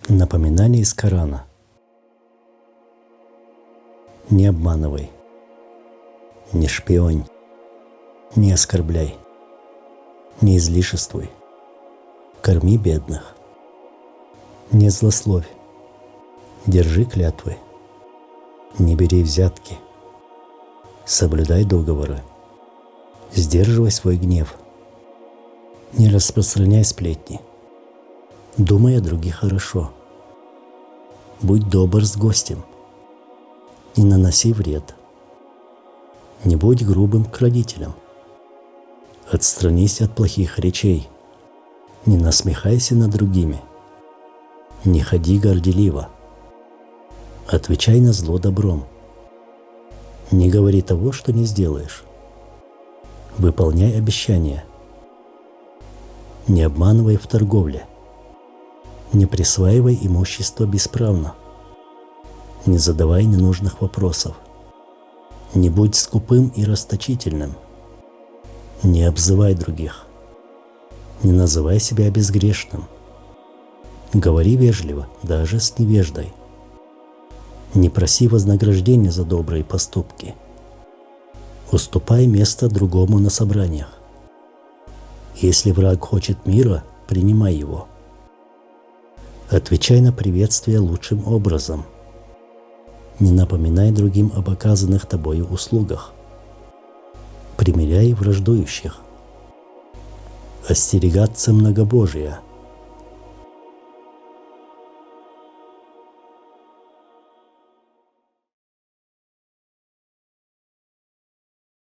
Напоминание из Корана. Не обманывай, не шпионь, не оскорбляй, не излишествуй, корми бедных, не злословь, держи клятвы, не бери взятки, соблюдай договоры, сдерживай свой гнев, не распространяй сплетни, думай о других хорошо, будь добр с гостем, не наноси вред, не будь грубым к родителям, отстранись от плохих речей, не насмехайся над другими, не ходи горделиво, отвечай на зло добром, не говори того, что не сделаешь, выполняй обещания, не обманывай в торговле, не присваивай имущество бесправно, не задавай ненужных вопросов, не будь скупым и расточительным, не обзывай других, не называй себя безгрешным, говори вежливо даже с невеждой, не проси вознаграждения за добрые поступки, уступай место другому на собраниях. Если враг хочет мира, принимай его. Отвечай на приветствие лучшим образом. Не напоминай другим об оказанных тобою услугах. Примиряй враждующих. Остерегаться многобожия –